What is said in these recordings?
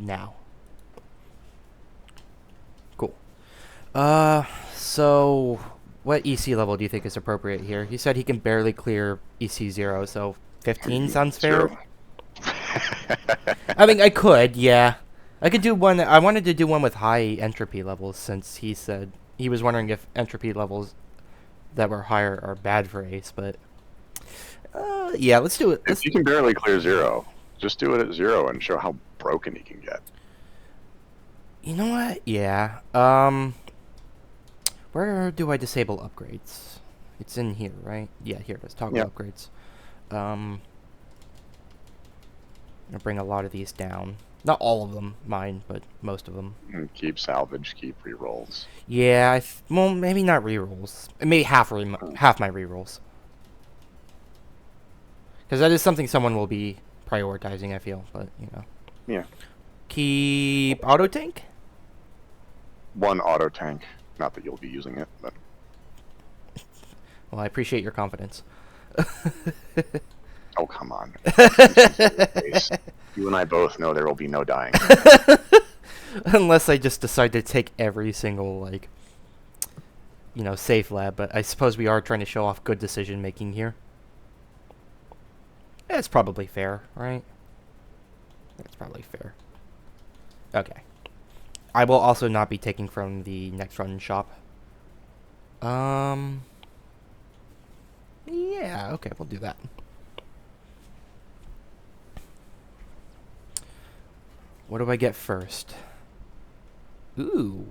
now. Cool. So what EC level do you think is appropriate here? He said he can barely clear EC 0, so 15 sounds fair. 0. I mean, I could, yeah. I could do one. I wanted to do one with high entropy levels since he said he was wondering if entropy levels that were higher are bad for Ace, but yeah, let's do it. If you can barely clear 0, just do it at 0 and show how broken he can get. You know what? Yeah. Where do I disable upgrades? It's in here, right? Yeah, here it is. Toggle upgrades. I'll bring a lot of these down. Not all of them, mine, but most of them. And keep salvage, keep rerolls. Yeah, well, maybe not rerolls. Maybe half my rerolls. Because that is something someone will be prioritizing, I feel, but, you know. Yeah. Keep auto tank? 1 auto tank. Not that you'll be using it, but... Well, I appreciate your confidence. Oh, come on. You and I both know there will be no dying. Unless I just decide to take every single, like, you know, safe lab, but I suppose we are trying to show off good decision making here. It's probably fair, right? It's probably fair. Okay. I will also not be taking from the next run shop. Yeah, okay, we'll do that. What do I get first? Ooh.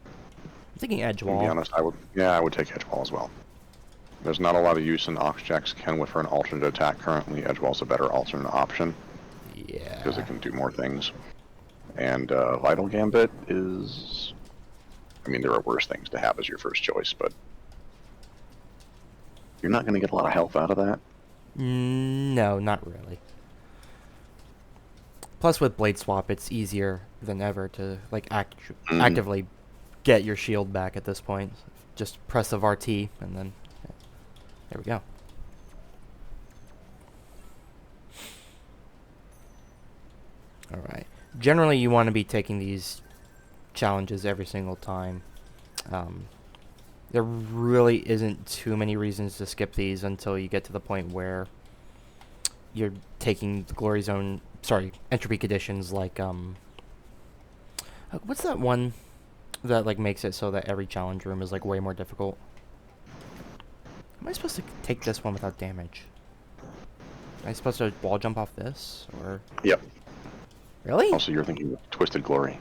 I'm thinking edge wall. To be honest, I would take edge wall as well. There's not a lot of use in Oxjack's Kenway for an alternate attack currently. Edge wall's a better alternate option. Yeah. Because it can do more things. And Vital Gambit is... I mean, there are worse things to have as your first choice, but... You're not going to get a lot of health out of that. No, not really. Plus, with Blade Swap, it's easier than ever to, like, actively get your shield back at this point. Just press of RT, and then... There we go. Alright. Generally, you want to be taking these challenges every single time. There really isn't too many reasons to skip these until you get to the point where you're taking the Glory Zone... Sorry, Entropy conditions like, what's that one that, like, makes it so that every challenge room is, like, way more difficult? Am I supposed to take this one without damage? Am I supposed to wall jump off this, or...? Yep. Really? Also, you're thinking of Twisted Glory.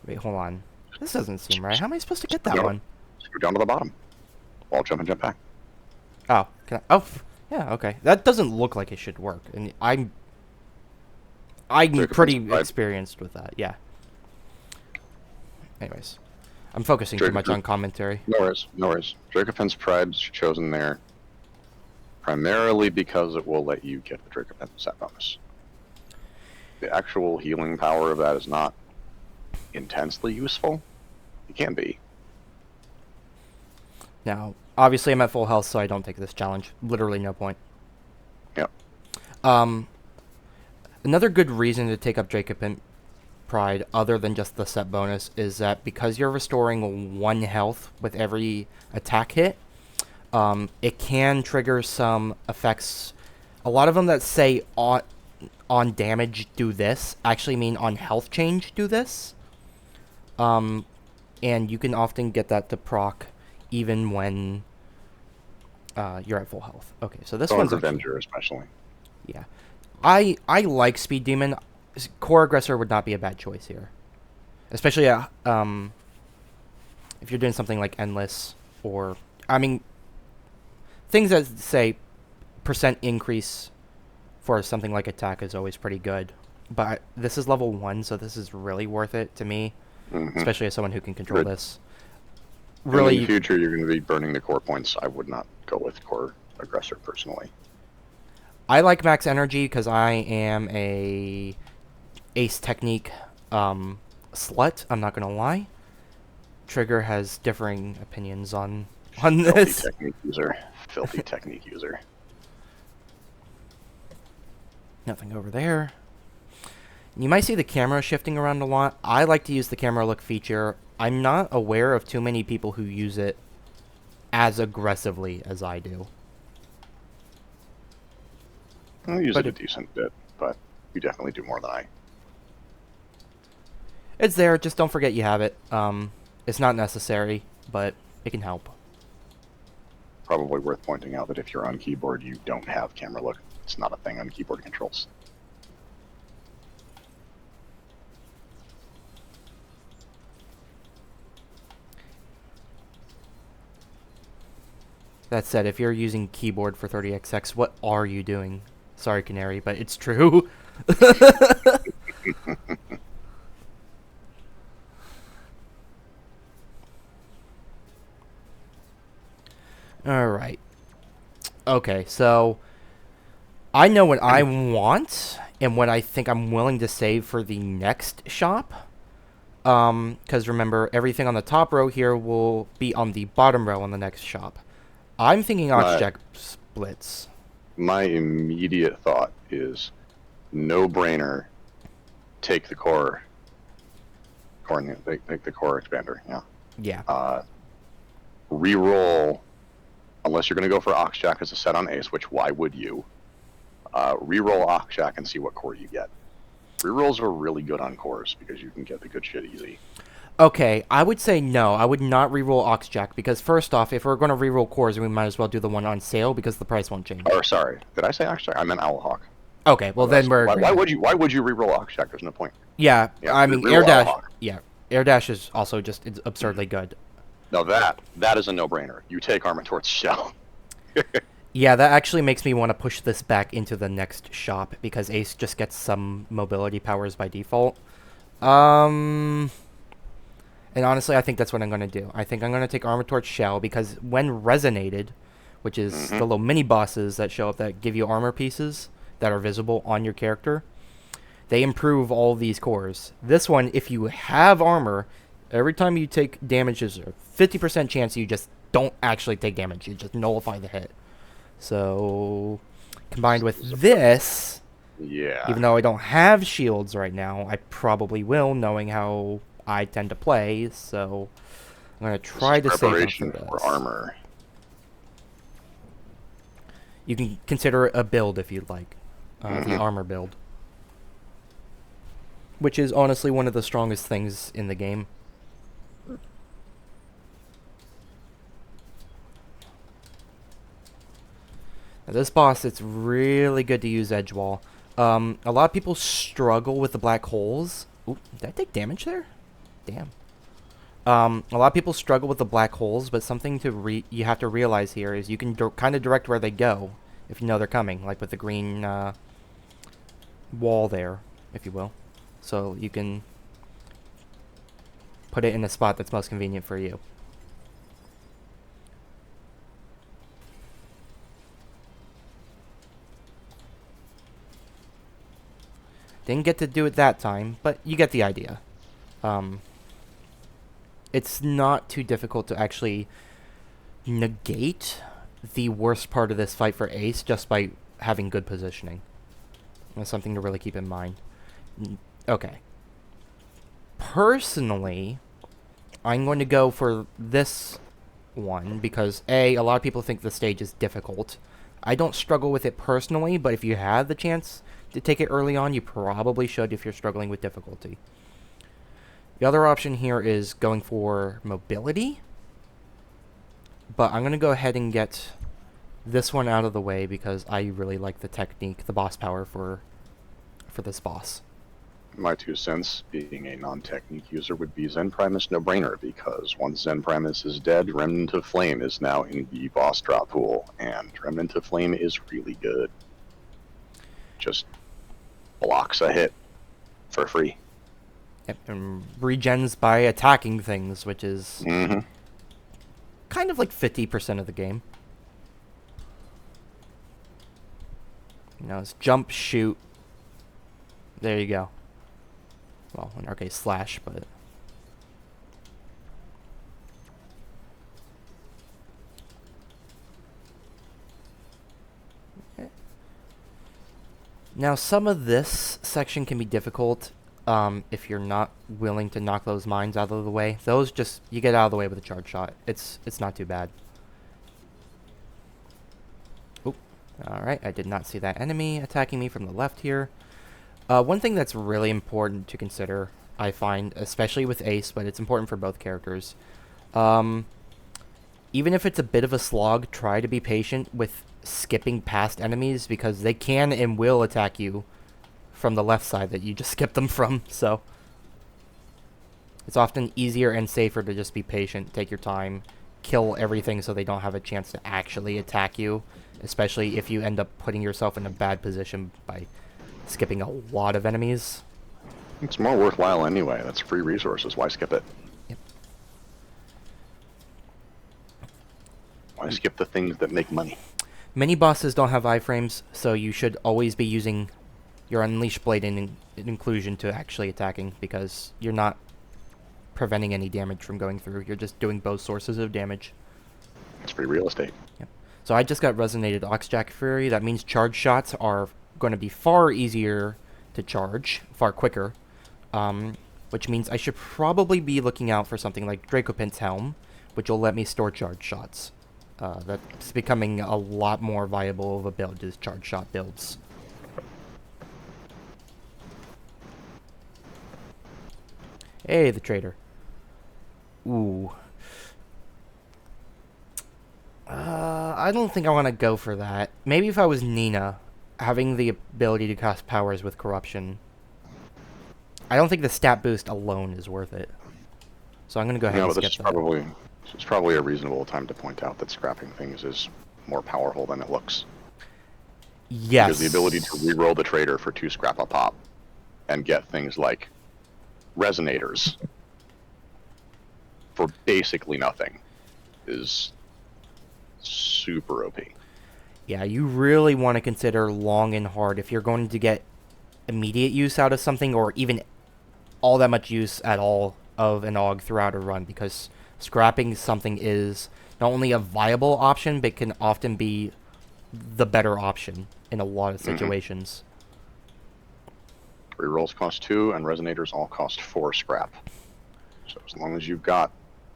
Wait, hold on. This doesn't seem right. How am I supposed to get that one? Just go down to the bottom. Wall jump and jump back. Oh, can I? Oh, yeah, okay. That doesn't look like it should work, and I'm pretty experienced with that, yeah. Anyways. I'm focusing too much on commentary. No worries, no worries. Dracofen's Pride's chosen there primarily because it will let you get the Dracofen set bonus. The actual healing power of that is not intensely useful. It can be. Now, obviously I'm at full health, so I don't take this challenge. Literally no point. Yep. Another good reason to take up Dracofen Pride, other than just the set bonus, is that because you're restoring 1 health with every attack hit, it can trigger some effects. A lot of them that say on damage do this actually mean on health change do this. And you can often get that to proc even when you're at full health. Okay, so this one's Avenger especially. Yeah. I like Speed Demon. Core Aggressor would not be a bad choice here. Especially if you're doing something like Endless, or... I mean, things that say % increase for something like attack is always pretty good. But this is level 1, so this is really worth it to me. Especially as someone who can control this. Really, in the future, you're going to be burning the core points. I would not go with Core Aggressor, personally. I like max energy because I am a Ace Technique slut. I'm not gonna lie. Trigger has differing opinions on this. Filthy technique user. Nothing over there. You might see the camera shifting around a lot. I like to use the camera look feature. I'm not aware of too many people who use it as aggressively as I do. I use But it a decent bit, but you definitely do more than I. It's there, just don't forget you have it. It's not necessary, but it can help. Probably worth pointing out that if you're on keyboard, you don't have camera look. It's not a thing on keyboard controls. That said, if you're using keyboard for 30XX, what are you doing? Sorry, Canary, but it's true. Alright. Okay, so I know what I want and what I think I'm willing to save for the next shop. Because remember, everything on the top row here will be on the bottom row on the next shop. I'm thinking Oxjack splits. My immediate thought is no-brainer. Take the core. Take the core expander. Yeah. Yeah. Reroll, unless you're going to go for Oxjack as a set on Ace, which why would you? Reroll Oxjack and see what core you get. Rerolls are really good on cores because you can get the good shit easy. Okay, I would say no. I would not reroll Oxjack because first off, if we're going to reroll cores, we might as well do the one on sale because the price won't change. Or sorry, did I say Oxjack? I meant Owlhawk. Okay, well then we're. Why would you reroll Oxjack? There's no point. Yeah, I mean Air reroll Dash. Owlhawk. Yeah, Air Dash is also just it's absurdly good. No, that is a no-brainer. You take Armor Torch Shell. Yeah, that actually makes me want to push this back into the next shop because Ace just gets some mobility powers by default. And honestly, I think that's what I'm going to do. I think I'm going to take Armor Torch Shell because when resonated, which is the little mini bosses that show up that give you armor pieces that are visible on your character, they improve all these cores. This one, if you have armor, every time you take damage, there's a 50% chance you just don't actually take damage. You just nullify the hit. So, combined with this, Yeah. even though I don't have shields right now, I probably will, knowing how I tend to play. So, I'm going to try to save up for this. For armor. You can consider it a build if you'd like. The armor build. Which is honestly one of the strongest things in the game. Now this boss, it's really good to use edge wall. A lot of people struggle with the black holes. Ooh, did I take damage there? Damn. A lot of people struggle with the black holes, but something to you have to realize here is you can kind of direct where they go if you know they're coming, like with the green wall there, if you will. So you can put it in a spot that's most convenient for you. Didn't get to do it that time, but you get the idea. It's not too difficult to actually negate the worst part of this fight for Ace just by having good positioning. That's something to really keep in mind. Okay. Personally, I'm going to go for this one because a lot of people think the stage is difficult. I don't struggle with it personally, but if you have the chance to take it early on, you probably should if you're struggling with difficulty. The other option here is going for mobility, but I'm going to go ahead and get this one out of the way because I really like the technique, the boss power for this boss. My 2 cents, being a non-technique user, would be Zen Primus no-brainer, because once Zen Primus is dead, Remnant of Flame is now in the boss drop pool, and Remnant of Flame is really good. Just blocks a hit for free. Yep, and regens by attacking things, which is kind of like 50% of the game. You know, it's jump, shoot. There you go. Well, in our case, slash, but... Now, some of this section can be difficult if you're not willing to knock those mines out of the way. Those just, you get out of the way with a charge shot. It's not too bad. Oop. Alright, I did not see that enemy attacking me from the left here. One thing that's really important to consider, I find, especially with Ace, but it's important for both characters. Even if it's a bit of a slog, try to be patient with skipping past enemies, because they can and will attack you from the left side that you just skipped them from, so it's often easier and safer to just be patient, take your time, kill everything so they don't have a chance to actually attack you, especially if you end up putting yourself in a bad position by skipping a lot of enemies. It's more worthwhile anyway. That's free resources. Why skip it? Yep. Why skip the things that make money? Many bosses don't have iframes, so you should always be using your Unleash Blade in inclusion to actually attacking, because you're not preventing any damage from going through. You're just doing both sources of damage. It's free real estate. Yep. So I just got Resonated Oxjack Fury. That means charge shots are going to be far easier to charge, far quicker, which means I should probably be looking out for something like Dracopint's Helm, which will let me store charge shots. That's becoming a lot more viable of a build, is charge shot builds. Hey, the trader. Ooh. I don't think I want to go for that. Maybe if I was Nina, having the ability to cast powers with corruption. I don't think the stat boost alone is worth it. So I'm going to go ahead and skip that. It's probably a reasonable time to point out that scrapping things is more powerful than it looks. Yes. Because the ability to reroll the trader for 2 scrap a pop and get things like resonators for basically nothing is super OP. Yeah, you really want to consider long and hard if you're going to get immediate use out of something, or even all that much use at all of an AUG throughout a run, because scrapping something is not only a viable option, but can often be the better option in a lot of situations. Rerolls cost 2, and resonators all cost 4 scrap. So as long as you've got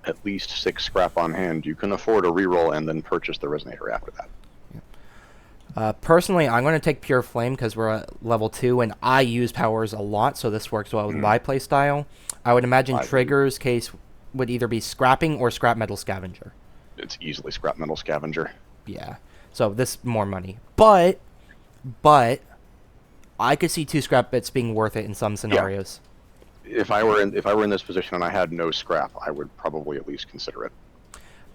at least 6 scrap on hand, you can afford a reroll and then purchase the resonator after that. Personally, I'm going to take Pure Flame because we're at level 2, and I use powers a lot, so this works well with my playstyle. I would imagine Trigger's case would either be scrapping or scrap metal scavenger. It's easily scrap metal scavenger. Yeah, so this more money, but I could see 2 scrap bits being worth it in some scenarios. Yeah. If I were in this position and I had no scrap, I would probably at least consider it.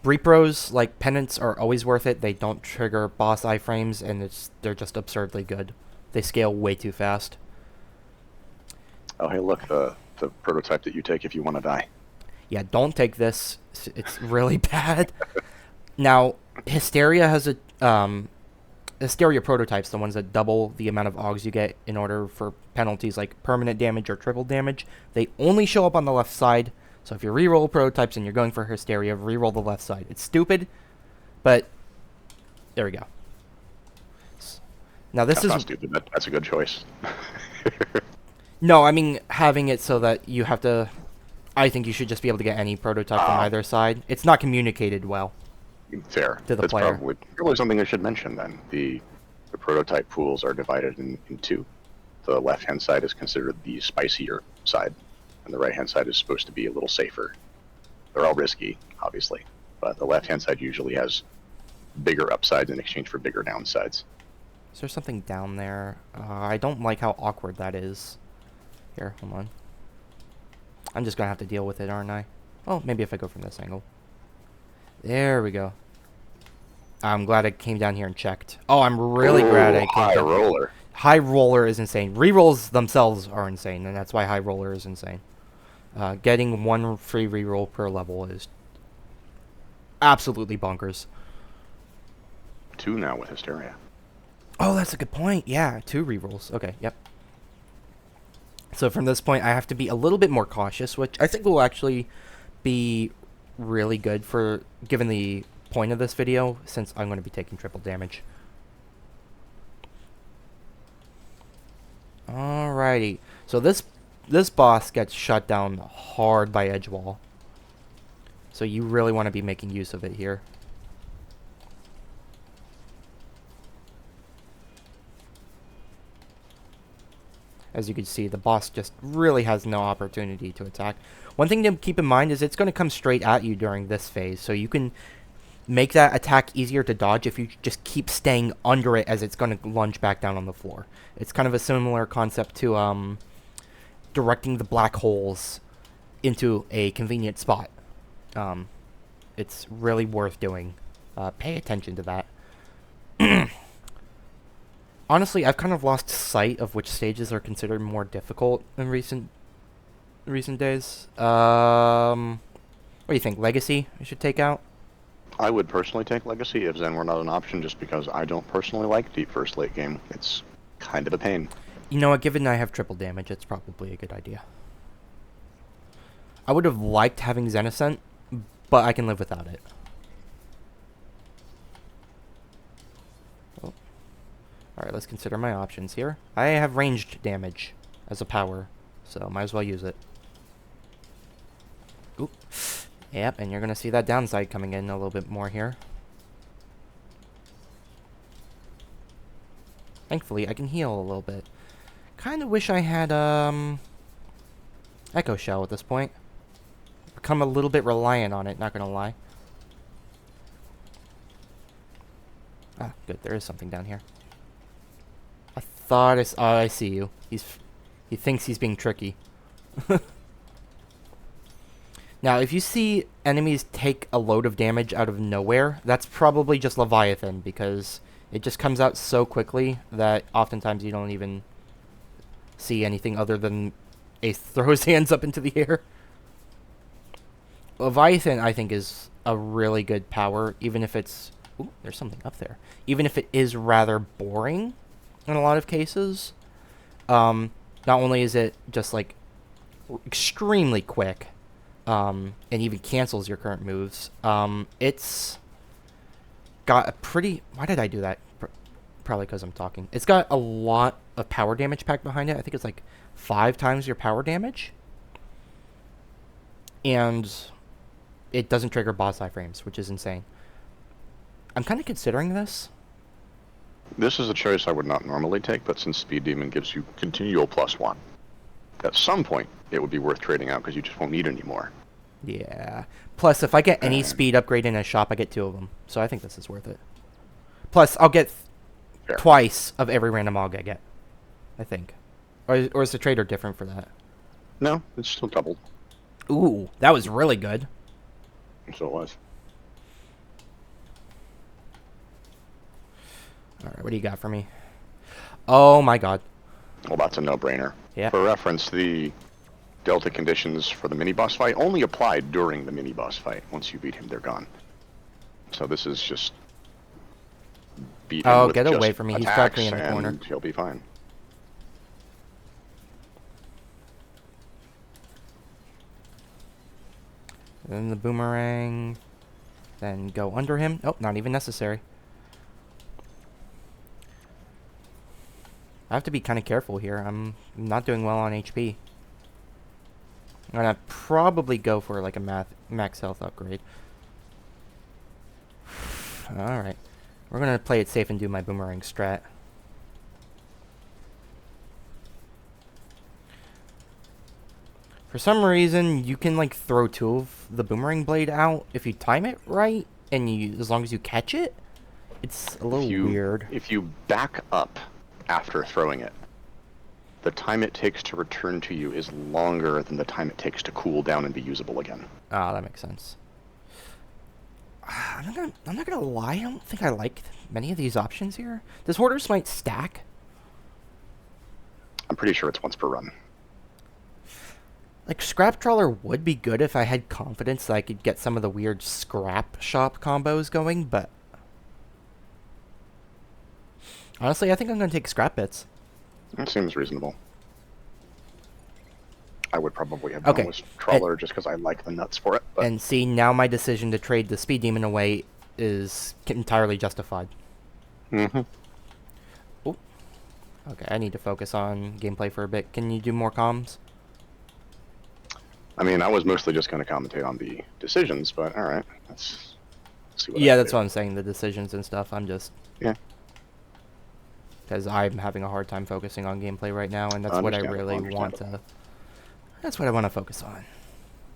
Brepros, like Penance, are always worth it. They don't trigger boss iframes, and they're just absurdly good. They scale way too fast. Oh, hey, look, the prototype that you take if you want to die. Yeah, don't take this. It's really bad. Now, Hysteria has a... Hysteria prototypes, the ones that double the amount of AUGs you get in order for penalties like permanent damage or triple damage. They only show up on the left side. So if you reroll prototypes and you're going for Hysteria, reroll the left side. It's stupid, but there we go. Now this That's not stupid. That's a good choice. No, I mean having it so that you have to... I think you should just be able to get any prototype from either side. It's not communicated well. Fair. To the player. Probably something I should mention then. The prototype pools are divided in 2. The left-hand side is considered the spicier side, and the right-hand side is supposed to be a little safer. They're all risky, obviously, but the left-hand side usually has bigger upsides in exchange for bigger downsides. Is there something down there? I don't like how awkward that is. Here, hold on. I'm just gonna have to deal with it, aren't I? Oh, maybe if I go from this angle. There we go. I'm glad I came down here and checked. Oh, I'm really glad I came High down. roller. High roller is insane. Rerolls themselves are insane, and that's why high roller is insane. Getting 1 free reroll per level is absolutely bonkers. 2 now with Hysteria. Oh, that's a good point. Yeah, 2 rerolls. Okay, yep. So from this point, I have to be a little bit more cautious, which I think will actually be really good for given the point of this video, since I'm going to be taking triple damage. Alrighty. So this boss gets shut down hard by Edgewall. So you really want to be making use of it here. As you can see, the boss just really has no opportunity to attack. One thing to keep in mind is it's going to come straight at you during this phase, so you can make that attack easier to dodge if you just keep staying under it as it's going to lunge back down on the floor. It's kind of a similar concept to directing the black holes into a convenient spot. It's really worth doing. Pay attention to that. Honestly, I've kind of lost sight of which stages are considered more difficult in recent days. What do you think? Legacy I should take out? I would personally take Legacy if Zen were not an option, just because I don't personally like Deep First late game. It's kind of a pain. You know what? Given I have triple damage, it's probably a good idea. I would have liked having Zen Ascent, but I can live without it. Oh. Alright, let's consider my options here. I have ranged damage as a power, so might as well use it. Oop. Yep, and you're going to see that downside coming in a little bit more here. Thankfully, I can heal a little bit. Kind of wish I had, Echo Shell at this point. Become a little bit reliant on it, not going to lie. Ah, good, there is something down here. I thought oh, I see you. He thinks he's being tricky. Now, if you see enemies take a load of damage out of nowhere, that's probably just Leviathan, because it just comes out so quickly that oftentimes you don't even see anything other than Ace throw his hands up into the air. Leviathan, I think, is a really good power, even if it's... Ooh, there's something up there. Even if it is rather boring in a lot of cases. Not only is it just, like, extremely quick, and even cancels your current moves, it's got a pretty... Why did I do that? Probably because I'm talking. It's got a lot of power damage packed behind it. I think it's like 5 times your power damage. And it doesn't trigger boss iframes, which is insane. I'm kind of considering this. This is a choice I would not normally take, but since Speed Demon gives you continual +1, at some point it would be worth trading out because you just won't need any more. Yeah. Plus, if I get any speed upgrade in a shop, I get 2 of them. So I think this is worth it. Plus, I'll get twice of every random AUG I get. I think. Or is the trader different for that? No, it's still doubled. Ooh, that was really good. So it was. Alright, what do you got for me? Oh my god. Well, that's a no-brainer. Yeah. For reference, the Delta conditions for the mini-boss fight only apply during the mini-boss fight. Once you beat him, they're gone. So this is just... beat him with get just away from me. He's attacks, practically in the and corner. he'll be fine. Then the boomerang. Then go under him. Oh, not even necessary. I have to be kind of careful here. I'm not doing well on HP. I'm gonna probably go for like a max health upgrade. Alright. We're gonna play it safe and do my boomerang strat. For some reason, you can like throw 2 of the boomerang blade out if you time it right, and as long as you catch it. It's a little weird. If you back up after throwing it, the time it takes to return to you is longer than the time it takes to cool down and be usable again. Ah, that makes sense. I'm not gonna lie, I don't think I like many of these options here. Does Hoarder Smite stack? I'm pretty sure it's once per run. Like, Scrap Trawler would be good if I had confidence that I could get some of the weird scrap shop combos going, but... honestly, I think I'm gonna take Scrap Bits. That seems reasonable. I would probably have gone with Trawler just because I like the nuts for it. But... and see, now my decision to trade the Speed Demon away is entirely justified. Mm-hmm. Oh. Okay, I need to focus on gameplay for a bit. Can you do more comms? I mean, I was mostly just going to commentate on the decisions, but all right, let's see what I Yeah, can that's do. what I'm saying. The decisions and stuff. I'm just Yeah, because I'm having a hard time focusing on gameplay right now, and that's what I understandable. really want Understandable. to. That's what I want to focus on.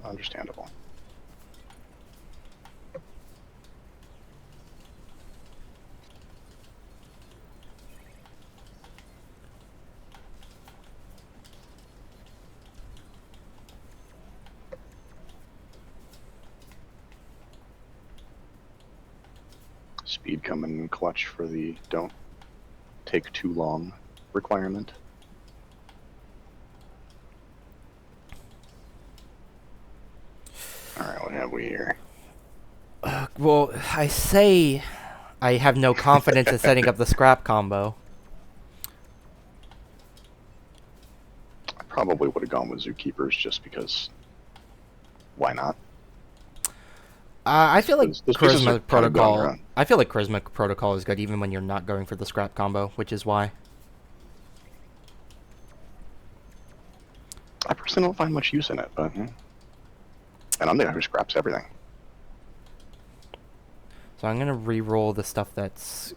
Understandable. Speed coming in clutch for the don't take too long requirement. Alright, what have we here? Well, I say I have no confidence in setting up the scrap combo. I probably would have gone with Zookeepers just because why not? I feel like Those pieces are Charisma kind of good on their Protocol. own. I feel like Charisma Protocol is good even when you're not going for the scrap combo, which is why. I personally don't find much use in it, but and I'm the guy who scraps everything. So I'm gonna re-roll the stuff that's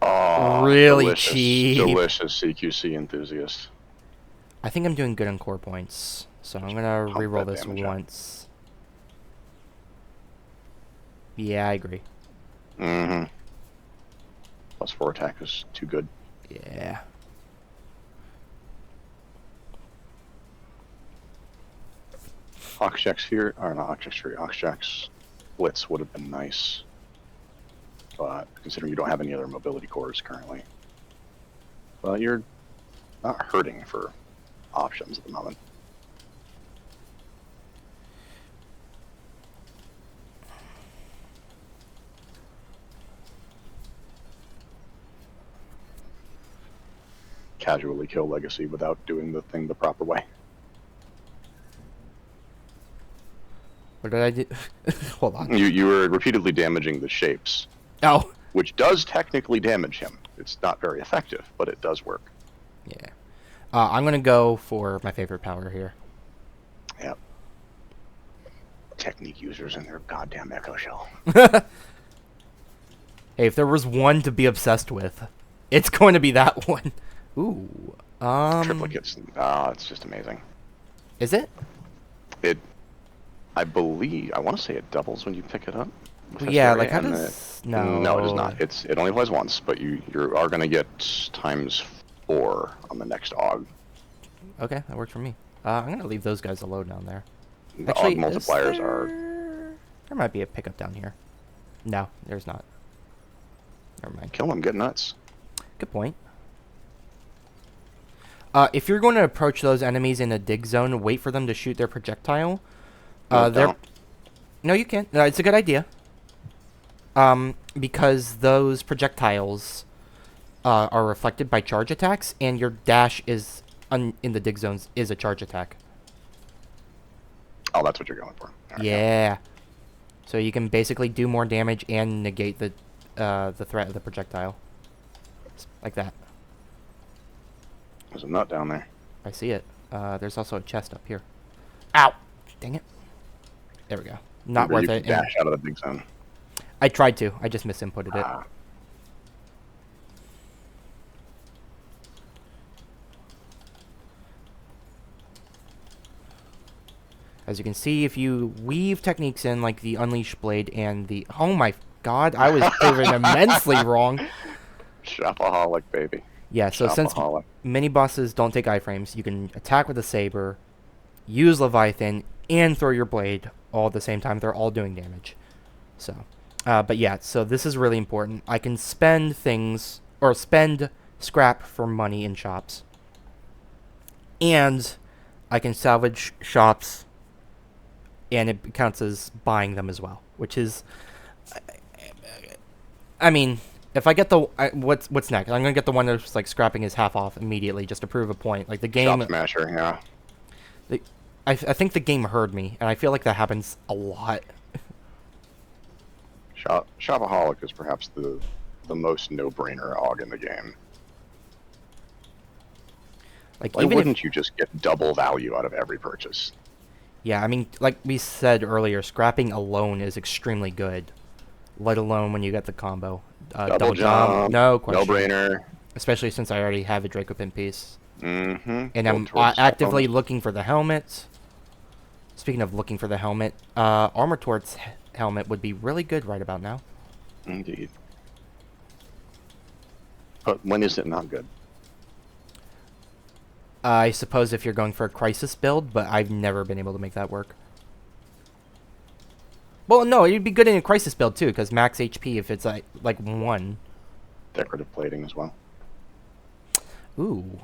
Oh, really delicious, cheap. delicious CQC enthusiast. I think I'm doing good on core points, so I'm gonna Pump re-roll that this damage out. once. Yeah, I agree. Mm-hmm. +4 attack is too good. Yeah. Oxjack's here, or not Oxjack's Fury, Oxjack's Blitz would have been nice. But considering you don't have any other mobility cores currently. Well, you're not hurting for options at the moment. Casually kill Legacy without doing the thing the proper way. What did I do? Hold on. You were repeatedly damaging the shapes, Oh. which does technically damage him. It's not very effective, but it does work. Yeah. I'm gonna go for my favorite power here. Yep. Technique users and their goddamn Echo Shell. Hey, if there was one to be obsessed with, it's going to be that one. Ooh. Triplicates. It's just amazing. Is it? I believe, I want to say it doubles when you pick it up. with Well, yeah, Hysteria, like how and does... No, it does not. It only applies once, but you are going to get ×4 on the next AUG. Okay, that worked for me. I'm going to leave those guys alone down there. The Actually, AUG is multipliers there... are... There might be a pickup down here. No, there's not. Never mind. Kill them, get nuts. Good point. If you're going to approach those enemies in a dig zone, wait for them to shoot their projectile. No, they're... don't. No, you can't. It's a good idea. Because those projectiles are reflected by charge attacks, and your dash is in the dig zones is a charge attack. Oh, that's what you're going for. There we go. Yeah. So you can basically do more damage and negate the threat of the projectile. Like that. There's a nut down there. I see it. There's also a chest up here. Ow! Dang it. There we go. Not Remember, worth you it. can dash out of the big zone. I tried to. I just misinputted it. Ah. As you can see, if you weave techniques in like the Unleash Blade and the... Oh my god, I was proven immensely wrong. Shopaholic, baby. Yeah, so since Shopaholic. mini bosses don't take iframes, you can attack with a saber, use Leviathan, and throw your blade all at the same time. They're all doing damage. So, but yeah, so this is really important. I can spend things, or spend scrap for money in shops. And I can salvage shops, and it counts as buying them as well, which is... I mean, if I get the... what's next? I'm going to get the one that's like scrapping his half off immediately just to prove a point. Like the game... Shop Smasher, yeah. I think the game heard me, and I feel like that happens a lot. Shopaholic is perhaps the most no-brainer AUG in the game. Like Why even if wouldn't you just get double value out of every purchase? yeah, I mean, like we said earlier, scrapping alone is extremely good. Let alone when you get the combo. Double jump, no no question. brainer. Especially since I already have a Dracopin piece. Mm-hmm. And Go I'm towards the actively bonus. looking for the helmet. Speaking of looking for the helmet, Armor Tort's helmet would be really good right about now. Indeed. But when is it not good? I suppose if you're going for a Crisis build, but I've never been able to make that work. Well, no, it'd be good in a Crisis build too, because max HP if it's like 1. Decorative plating as well. Ooh.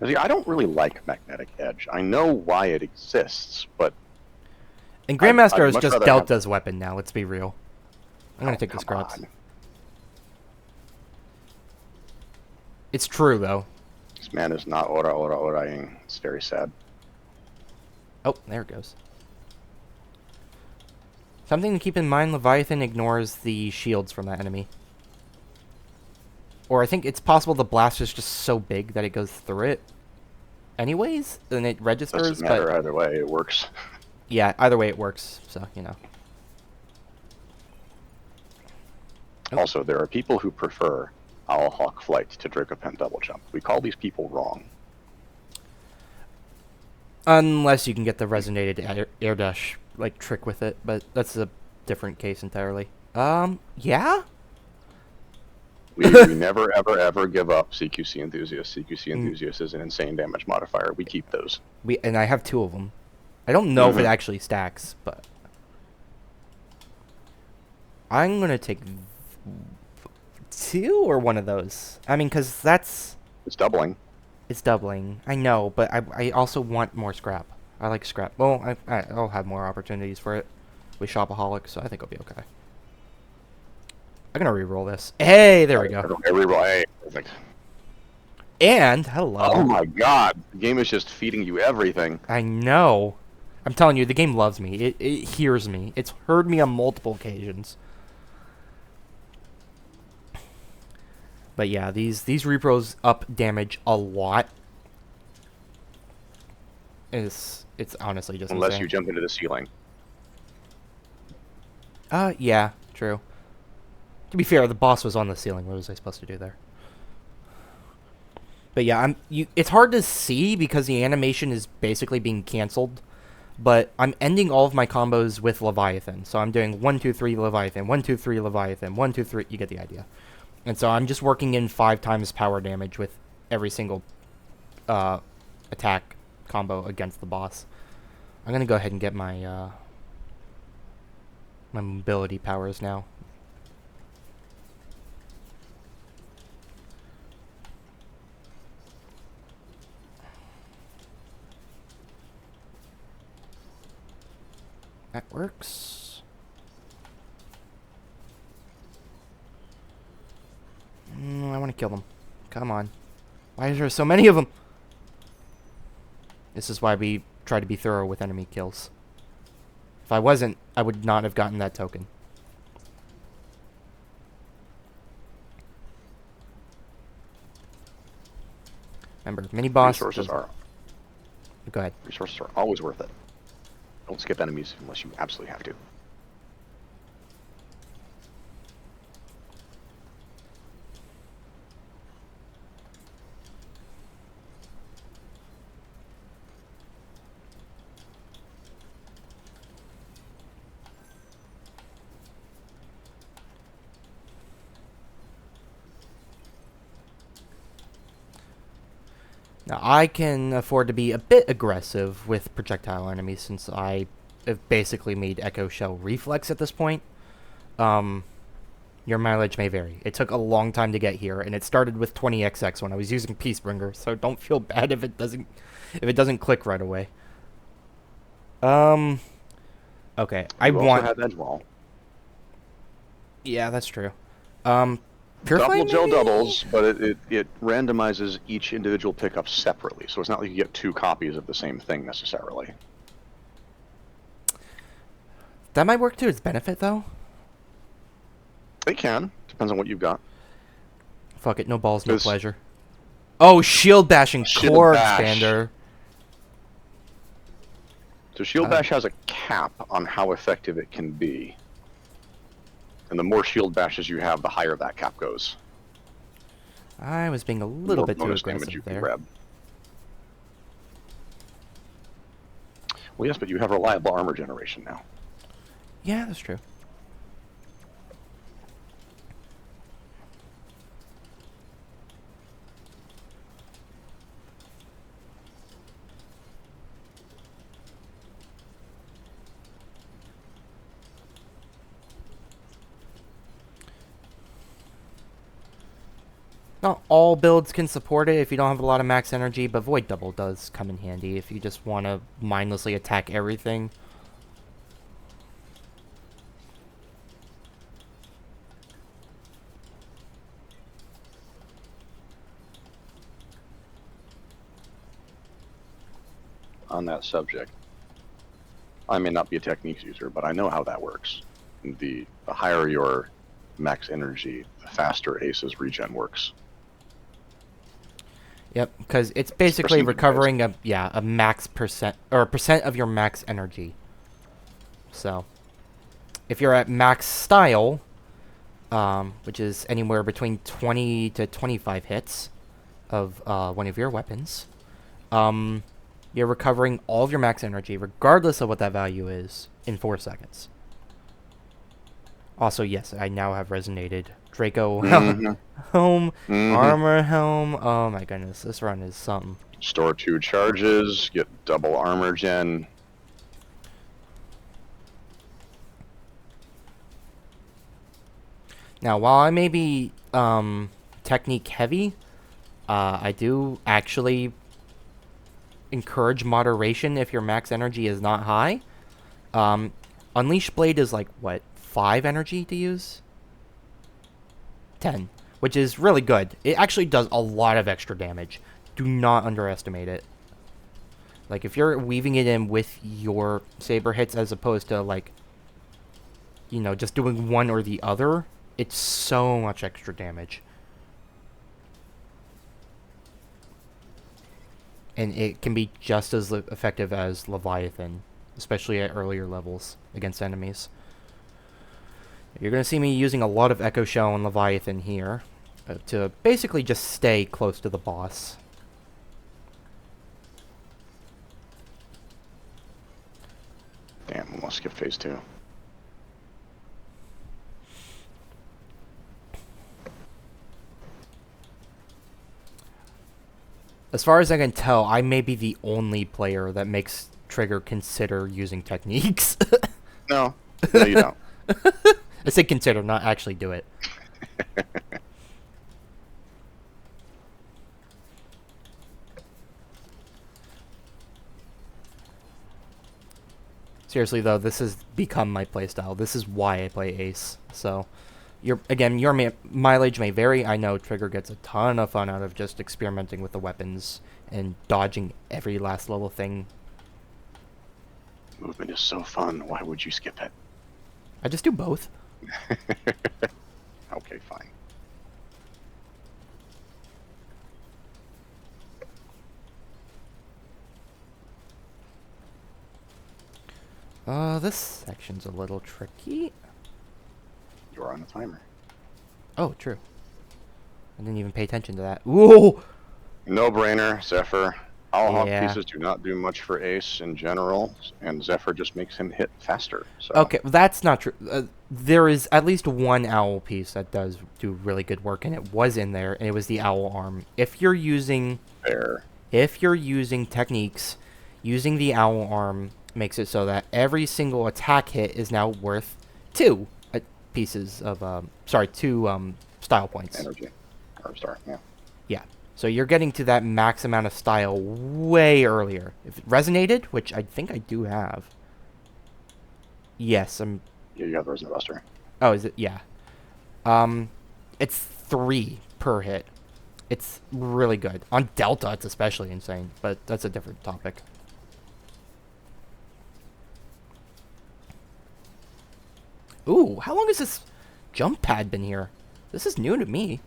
See, I don't really like Magnetic Edge. I know why it exists, but And Grandmaster I'd is much just rather Delta's weapon now, let's be real. I'm gonna take the come scraps. on. It's true, though. This man is not oraing. It's very sad. Oh, there it goes. Something to keep in mind, Leviathan ignores the shields from that enemy. Or I think it's possible the blast is just so big that it goes through it anyways, and it registers, Doesn't matter but either way. It works. yeah, either way it works, so, you know. Oh. Also, there are people who prefer Owl Hawk Flight to Dracopin Double Jump. We call these people wrong. Unless you can get the resonated air dash, like, trick with it, but that's a different case entirely. Yeah? We never, ever, ever give up CQC Enthusiast. CQC Enthusiast is an insane damage modifier. We keep those. And I have 2 of them. I don't know if it actually stacks, but I'm gonna take 2 or 1 of those. I mean, because It's doubling. it's doubling. I know, but I also want more scrap. I like scrap. Well, I'll have more opportunities for it with Shopaholic, so I think I'll be okay. I'm gonna re-roll this. Hey, there we go. Hey, perfect. And hello. Oh my god, the game is just feeding you everything. I know. I'm telling you, the game loves me. It hears me. It's heard me on multiple occasions. But yeah, these repros up damage a lot. It's honestly just Unless insane. you jump into the ceiling. Yeah, true. To be fair, the boss was on the ceiling. What was I supposed to do there? But yeah, it's hard to see because the animation is basically being canceled. But I'm ending all of my combos with Leviathan. So I'm doing 1, 2, 3 Leviathan, 1, 2, 3 Leviathan, 1, 2, 3. You get the idea. And so I'm just working in 5 times power damage with every single attack combo against the boss. I'm gonna go ahead and get my my mobility powers now. That works. I want to kill them. Come on. Why is there so many of them? This is why we try to be thorough with enemy kills. If I wasn't, I would not have gotten that token. Remember, mini boss. Resources are Go ahead. Resources are always worth it. Don't skip enemies unless you absolutely have to. Now, I can afford to be a bit aggressive with projectile enemies since I have basically made Echo Shell Reflex at this point. Your mileage may vary. It took a long time to get here, and it started with 20XX when I was using Peacebringer, so don't feel bad if it doesn't click right away. Okay, I You also want... have Edgewall. Yeah, that's true. Double Purify gel maybe? doubles, but it randomizes each individual pickup separately, so it's not like you get 2 copies of the same thing necessarily. That might work to its benefit, though. They can. Depends on what you've got. Fuck it, no balls, no 'Cause pleasure. Oh, shield bashing Shield core bash. expander. So Shield Bash has a cap on how effective it can be. And the more Shield Bashes you have, the higher that cap goes. I was being a The little more bit too bonus damage aggressive you can there. grab. Well, yes, but you have reliable armor generation now. Yeah, that's true. Not all builds can support it if you don't have a lot of max energy, but Void Double does come in handy if you just want to mindlessly attack everything. On that subject, I may not be a techniques user, but I know how that works. The higher your max energy, the faster Ace's regen works. Yep, because it's basically percentage recovering a max percent or a percent of your max energy. So, if you're at max style, which is anywhere between 20 to 25 hits of one of your weapons, you're recovering all of your max energy, regardless of what that value is, in 4 seconds. Also, yes, I now have resonated. Draco helm, armor helm. Oh my goodness, this run is something. Store 2 charges, get double armor gen. Now, while I may be technique heavy, I do actually encourage moderation if your max energy is not high. Unleash Blade is like, what, 5 energy to use? 10, which is really good. It actually does a lot of extra damage. Do not underestimate it. Like, if you're weaving it in with your saber hits as opposed to, like, you know, just doing one or the other, it's so much extra damage. And it can be just as effective as Leviathan, especially at earlier levels against enemies. You're going to see me using a lot of Echo Shell and Leviathan here to basically just stay close to the boss. Damn, almost skipped phase 2. As far as I can tell, I may be the only player that makes Trigger consider using techniques. No, you don't. I say consider, not actually do it. Seriously though, this has become my playstyle. This is why I play Ace. So, your mileage may vary. I know Trigger gets a ton of fun out of just experimenting with the weapons and dodging every last little thing. Movement is so fun. Why would you skip it? I just do both. Okay, fine. This section's a little tricky. You're on a timer. Oh, true. I didn't even pay attention to that. Ooh! No brainer, Zephyr. Hollohawk Yeah. pieces do not do much for Ace in general, and Zephyr just makes him hit faster. So. Okay, that's not true. There is at least one owl piece that does do really good work, and it was in there, and it was the owl arm. If you're using techniques, using the owl arm makes it so that every single attack hit is now worth 2 pieces of two style points. Energy. Or star, yeah. Yeah. So you're getting to that max amount of style way earlier. If it resonated, which I think I do have. Yes, I'm. Yeah, you have the Resonant Buster. Oh, is it? Yeah. It's 3 per hit. It's really good. On Delta, it's especially insane, but that's a different topic. Ooh, how long has this jump pad been here? This is new to me.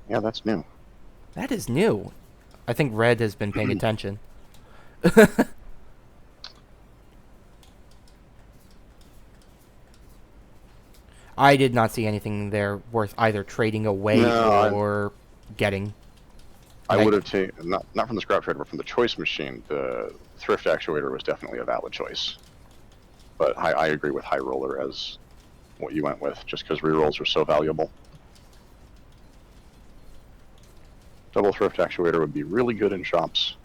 Yeah, that's new. That is new. I think Red has been paying attention. I did not see anything there worth either trading away No, or getting. I Like, would have taken not from the scrap trader, but from the choice machine. The thrift actuator was definitely a valid choice. But I agree with High Roller as what you went with, just because rerolls are so valuable. Double thrift actuator would be really good in shops.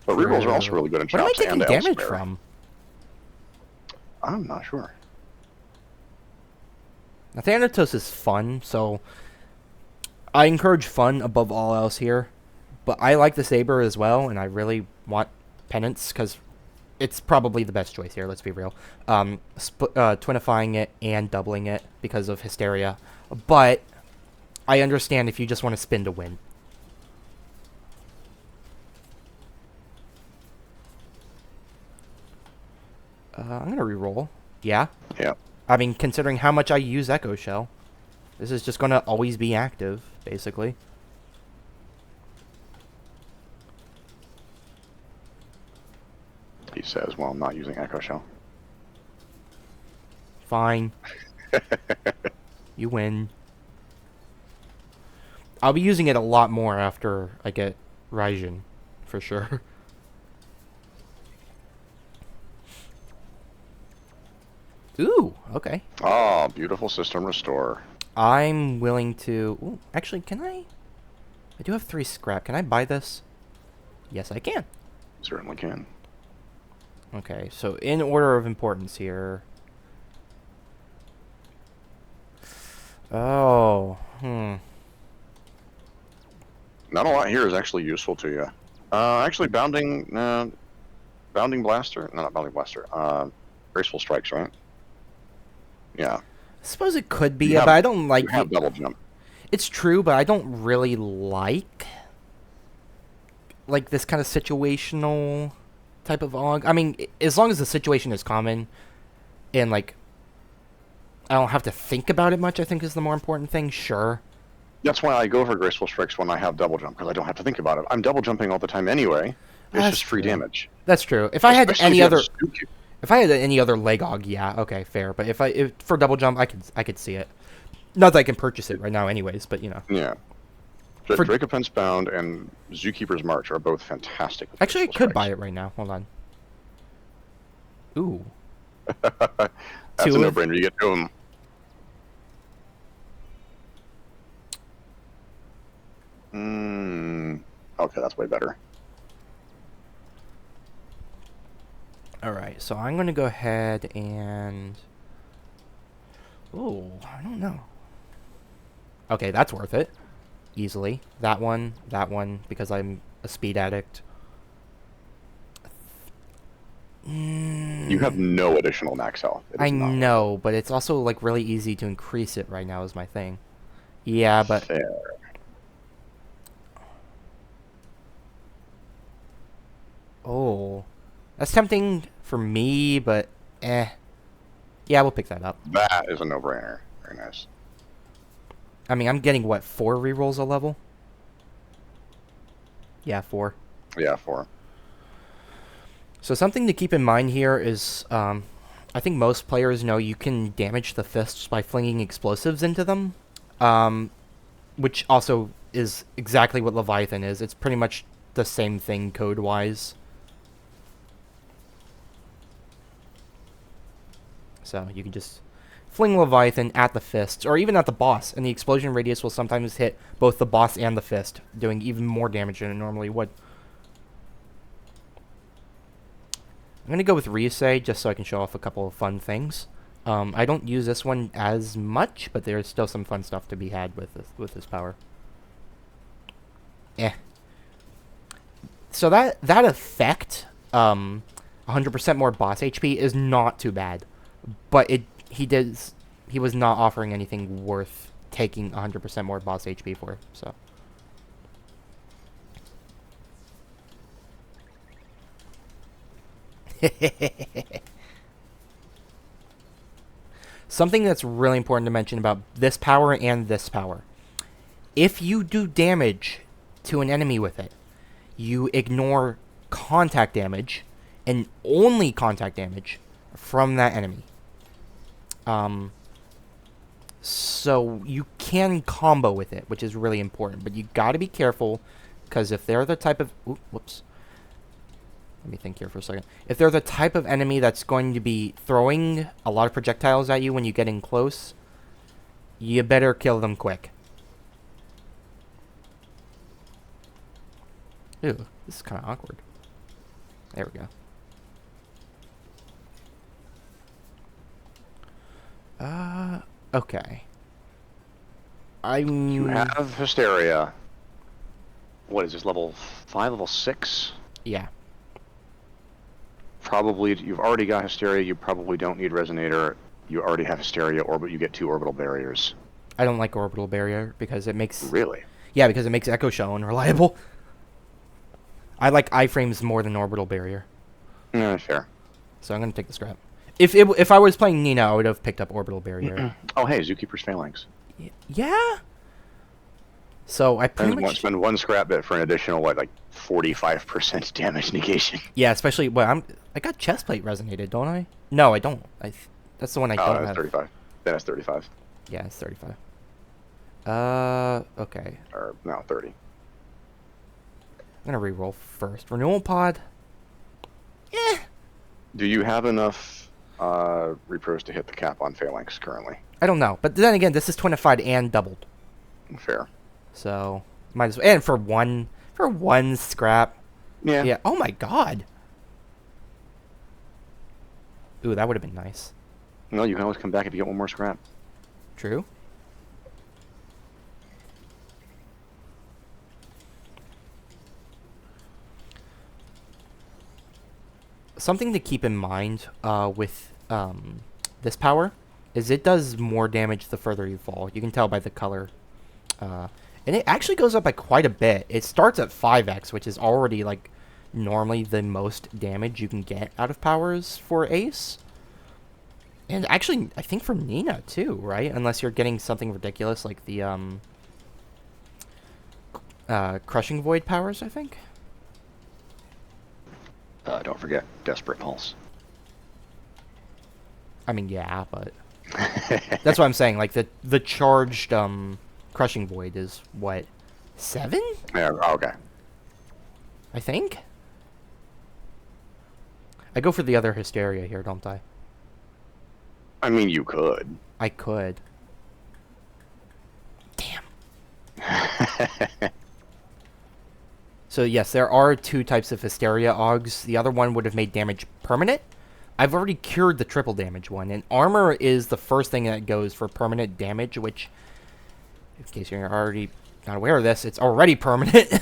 But rerolls are also really good in what am I shops taking and damage elsewhere. from? I'm not sure. Now, Thanatos is fun, so I encourage fun above all else here. But I like the Saber as well, and I really want Penance, because it's probably the best choice here, let's be real. Twinifying it and doubling it because of Hysteria. But I understand if you just want to spin to win. I'm going to reroll. Yeah. Yeah. I mean, considering how much I use Echo Shell, this is just going to always be active, basically. He says, well, I'm not using Echo Shell. Fine. You win. I'll be using it a lot more after I get Raijin, for sure. Ooh, okay. Oh, beautiful system restore. I'm willing to... Ooh, actually, can I... I do have 3 scrap. Can I buy this? Yes, I can. Certainly can. Okay, so in order of importance here... Oh, Not a lot here is actually useful to you. Actually, bounding blaster. No, not bounding blaster. Graceful strikes, right? Yeah. I suppose it could be, You have- but I don't like... You have double jump. It's true, but I don't really like this kind of situational type of Og. I mean, as long as the situation is common and like I don't have to think about it much, I think is the more important thing. Sure. That's why I go for graceful strikes when I have double jump, because I don't have to think about it. I'm double jumping all the time anyway. It's That's just free true. damage. That's true. If I had Especially any if you other have Suki. if I had any other Legog, yeah, okay, fair. But if for double jump, I could see it. Not that I can purchase it right now anyways, but you know. Yeah. For- Dracopens Bound and Zookeeper's March are both fantastic. with Actually, I graceful could buy strikes. it right now. Hold on. Ooh. That's Two a of- no-brainer. You get to him. Okay, that's way better. Alright, so I'm going to go ahead and... Ooh, I don't know. Okay, that's worth it. Easily. That one, because I'm a speed addict. You have no additional max health. It is I not know, but it's also like really easy to increase it right now is my thing. Yeah, but... fair. Oh. That's tempting for me, but eh. Yeah, we'll pick that up. That is a no-brainer. Very nice. I mean, I'm getting, what, 4 rerolls a level? Yeah, 4. Yeah, 4. So something to keep in mind here is, I think most players know you can damage the fists by flinging explosives into them, which also is exactly what Leviathan is. It's pretty much the same thing code-wise. So you can just fling Leviathan at the fists, or even at the boss, and the explosion radius will sometimes hit both the boss and the fist, doing even more damage than it normally would. I'm going to go with Ryusei, just so I can show off a couple of fun things. I don't use this one as much, but there's still some fun stuff to be had with this power. Eh. So that effect, 100% more boss HP, is not too bad. But he was not offering anything worth taking 100% more boss HP for, so... Something that's really important to mention about this power and this power. if you do damage to an enemy with it, you ignore contact damage and only contact damage from that enemy. So you can combo with it, which is really important, but you got to be careful because if they're the type of whoops. Let me think here for a second. If they're the type of enemy that's going to be throwing a lot of projectiles at you when you get in close, you better kill them quick. Ew, this is kind of awkward. There we go. Okay. You have Hysteria. What is this, level 5, level 6? Yeah. Probably, you've already got Hysteria, you probably don't need Resonator. You already have Hysteria, you get 2 orbital barriers. I don't like Orbital Barrier because it makes... Really? Yeah, because it makes Echo Shell unreliable. I like iframes more than Orbital Barrier. Yeah, fair. So I'm going to take the scrap. If I was playing Nina, I would have picked up Orbital Barrier. Oh, hey, Zookeeper's Phalanx. Yeah? So I pretty And much... spend 1 scrap bit for an additional, what, like 45% damage negation. Yeah, especially... Well, I got Chestplate Resonated, don't I? No, I don't. That's the one I don't that's have. 35. Then it's 35. Yeah, it's 35. Okay. Or, no, 30. I'm gonna re-roll first. Renewal Pod. Eh. Do you have enough repros to hit the cap on Phalanx currently? I don't know. But then again, this is twinified and doubled. Fair. So, might as well. And for one scrap. Yeah. Yeah. Oh my god. Ooh, that would have been nice. No, you can always come back if you get 1 more scrap. True. Something to keep in mind with this power is it does more damage the further you fall. You can tell by the color. And it actually goes up by quite a bit. It starts at 5x, which is already like normally the most damage you can get out of powers for Ace. And actually, I think for Nina too, right? Unless you're getting something ridiculous like the Crushing Void powers, I think. Don't forget Desperate Pulse. I mean, yeah, but that's what I'm saying. Like the charged Crushing Void is what, 7? Yeah. Okay. I think. I go for the other Hysteria here, don't I? I mean, you could. I could. Damn. So yes, there are 2 types of Hysteria Augs. The other one would have made damage permanent. I've already cured the triple damage one, and armor is the first thing that goes for permanent damage, which, in case you're already not aware of this, it's already permanent.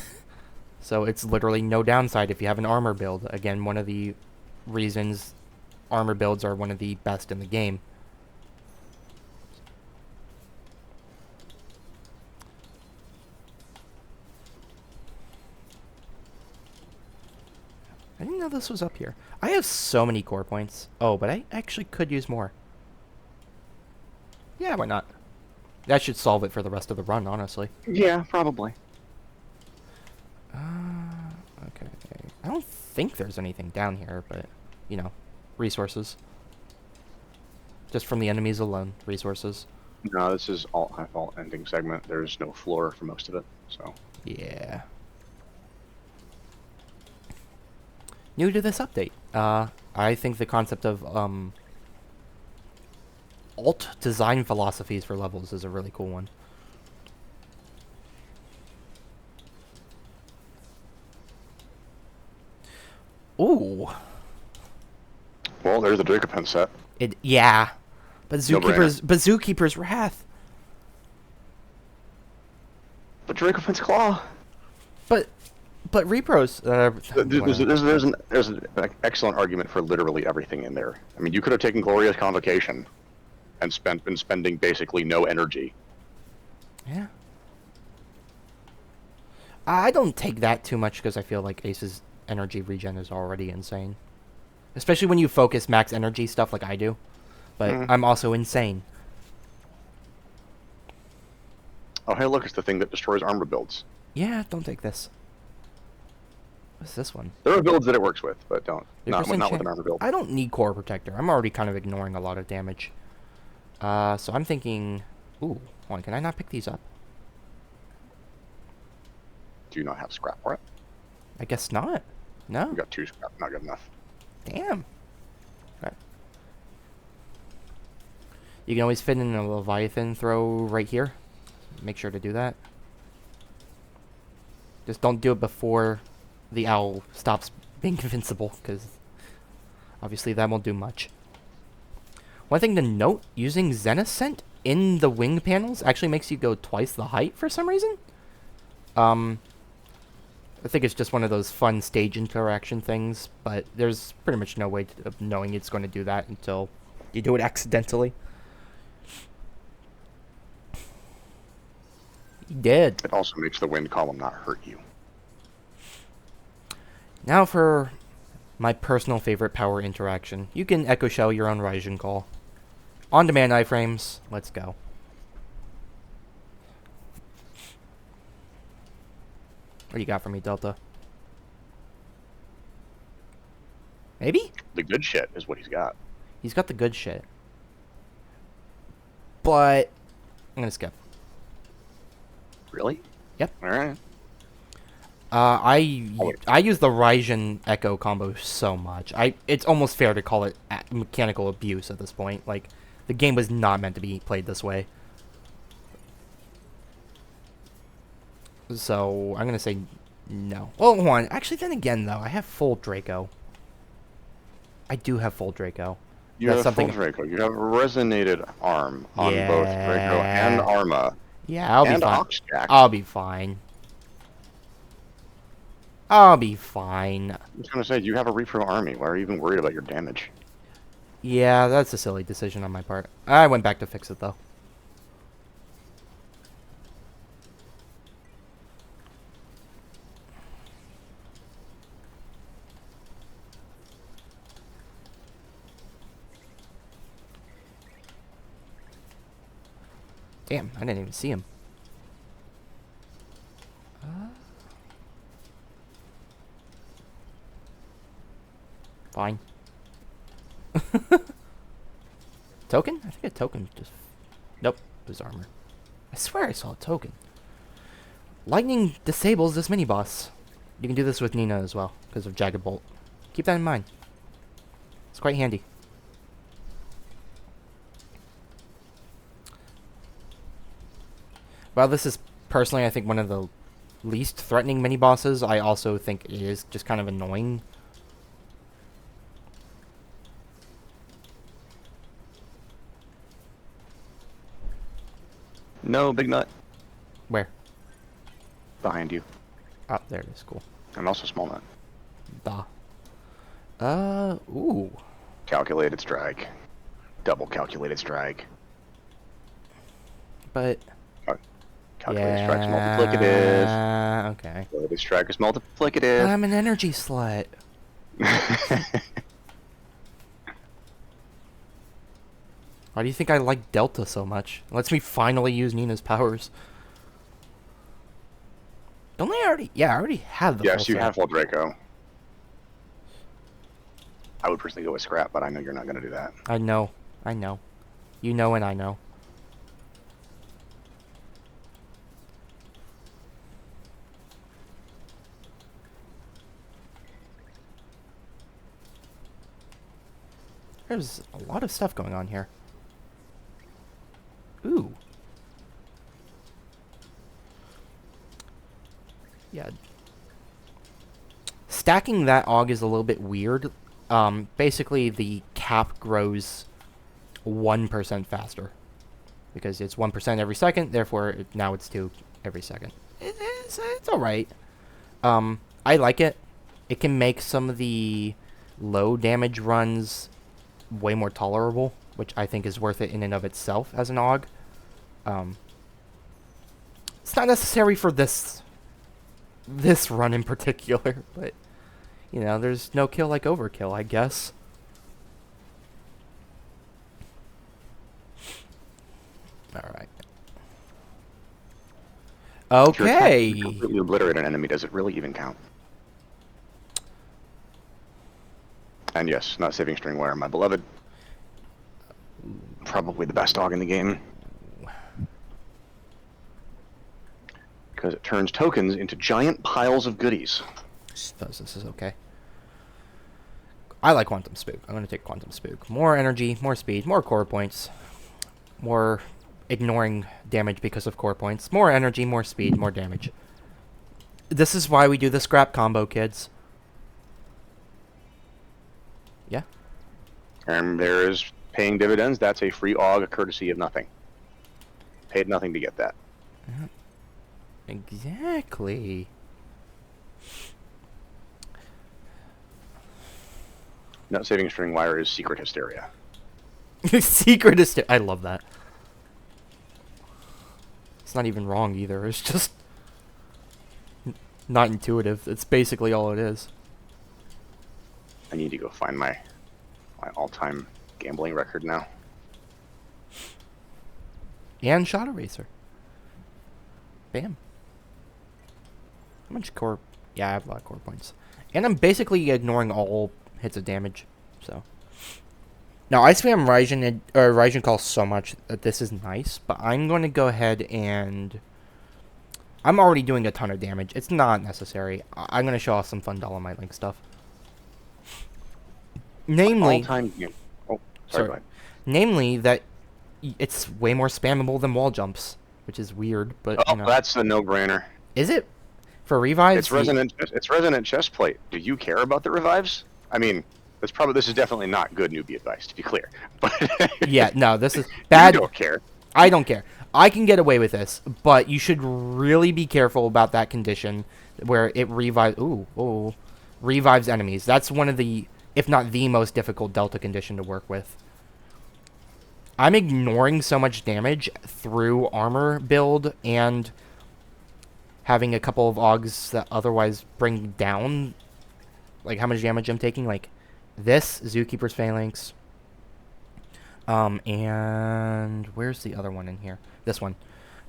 So it's literally no downside if you have an armor build. Again, one of the reasons armor builds are one of the best in the game. I didn't know this was up here. I have so many core points. Oh, but I actually could use more. Yeah, why not? That should solve it for the rest of the run, honestly. Yeah, probably. Okay. I don't think there's anything down here, but, you know, resources. Just from the enemies alone, resources. No, this is alt ending segment. There's no floor for most of it, so. Yeah. New to this update. I think the concept of alt design philosophies for levels is a really cool one. Ooh. Well, there's the Dracopen set. Yeah. But No-brainer. Zookeeper's Wrath. But Dracopen's Claw. But repros. There's an excellent argument for literally everything in there. I mean, you could have taken Glorious Convocation and been spending basically no energy. Yeah. I don't take that too much because I feel like Ace's energy regen is already insane. Especially when you focus max energy stuff like I do. But I'm also insane. Oh, hey, look, it's the thing that destroys armor builds. Yeah, don't take this. What's this one? There are builds that it works with, but don't. 3% Not with an armor build. I don't need Core Protector. I'm already kind of ignoring a lot of damage. So I'm thinking... Ooh, hold on, can I not pick these up? Do you not have scrap for it? I guess not. No. You got 2 scrap, not good enough. Damn. Okay. You can always fit in a Leviathan throw right here. Make sure to do that. Just don't do it before the owl stops being invincible, because obviously that won't do much. One thing to note, using Zenascent in the wing panels actually makes you go twice the height for some reason. I think it's just one of those fun stage interaction things, but there's pretty much no way of knowing it's going to do that until you do it accidentally. You did. It also makes the wind column not hurt you. Now for my personal favorite power interaction. You can Echo Shell your own Raijin Call. On-demand iframes. Let's go. What do you got for me, Delta? Maybe? The good shit is what he's got. He's got the good shit. But I'm gonna skip. Really? Yep. Alright. I use the Raijin Echo combo so much. It's almost fair to call it mechanical abuse at this point. Like, the game was not meant to be played this way. So I'm gonna say no. Well, hold on. Actually, then again, though, I have full Draco. I do have full Draco. You That's have full something. Draco. You have a resonated arm on both Draco Yeah. and Arma. Yeah, I'll be and fine. Oxjack. I'll be fine. I'll be fine. I was gonna say, you have a Repro army. Why are you even worried about your damage? Yeah, that's a silly decision on my part. I went back to fix it, though. Damn, I didn't even see him. Fine. Token? I think a token just... Nope, it was armor. I swear I saw a token. Lightning disables this mini-boss. You can do this with Nina as well, because of Jagged Bolt. Keep that in mind. It's quite handy. While this is personally, I think, one of the least threatening mini-bosses, I also think it is just kind of annoying. No, Big Nut. Where? Behind you. Oh, there it is. Cool. And also Small Nut. Ooh. Calculated strike. Double calculated strike. But... Calculated strike is multiplicative. Okay. Calculated strike is multiplicative. I'm an energy slut. Why do you think I like Delta so much? It lets me finally use Nina's powers. Don't I already... Yeah, I already have the Yes, full you set. have full Draco. I would personally go with Scrap, but I know you're not going to do that. I know. I know. You know and I know. There's a lot of stuff going on here. Ooh. Yeah. Stacking that AUG is a little bit weird. Basically, the cap grows 1% faster. Because it's 1% every second, therefore now it's 2 every second. It's alright. I like it. It can make some of the low damage runs way more tolerable, which I think is worth it in and of itself as an AUG. It's not necessary for this run in particular, but you know, there's no kill like overkill, I guess. Alright. If your attack Okay. can completely obliterate an enemy, does it really even count? And yes, not saving string wire, my beloved. Probably the best dog in the game. Because it turns tokens into giant piles of goodies. Suppose this is okay. I like Quantum Spook. I'm going to take Quantum Spook. More energy, more speed, more core points. More ignoring damage because of core points. More energy, more speed, more damage. This is why we do the scrap combo, kids. Yeah? And there is paying dividends. That's a free AUG, courtesy of nothing. Paid nothing to get that. Exactly. Not saving string wire is secret hysteria. Secret is... I love that. It's not even wrong either. It's just... not intuitive. It's basically all it is. I need to go find my all-time gambling record now. And Shot Eraser. Bam. How much core... Yeah, I have a lot of core points. And I'm basically ignoring all hits of damage. So... Now, I spam Raijin Call so much that this is nice, but I'm going to go ahead and... I'm already doing a ton of damage. It's not necessary. I'm going to show off some fun Dollar Link stuff. Namely... All-time... Oh, sorry, go ahead. Namely, that it's way more spammable than wall jumps, which is weird, but, Oh, you know. that's a no-brainer. Is it? For revives? It's resonant chest plate. Do you care about the revives? I mean, this is definitely not good newbie advice, to be clear. But Yeah, no, this is bad. You don't care. I don't care. I can get away with this, but you should really be careful about that condition where it revives. Ooh, revives enemies. That's one of the, if not the most difficult Delta condition to work with. I'm ignoring so much damage through armor build and having a couple of AUGs that otherwise bring down, like, how much damage I'm taking. Like, this, Zookeeper's Phalanx. And where's the other one in here? This one.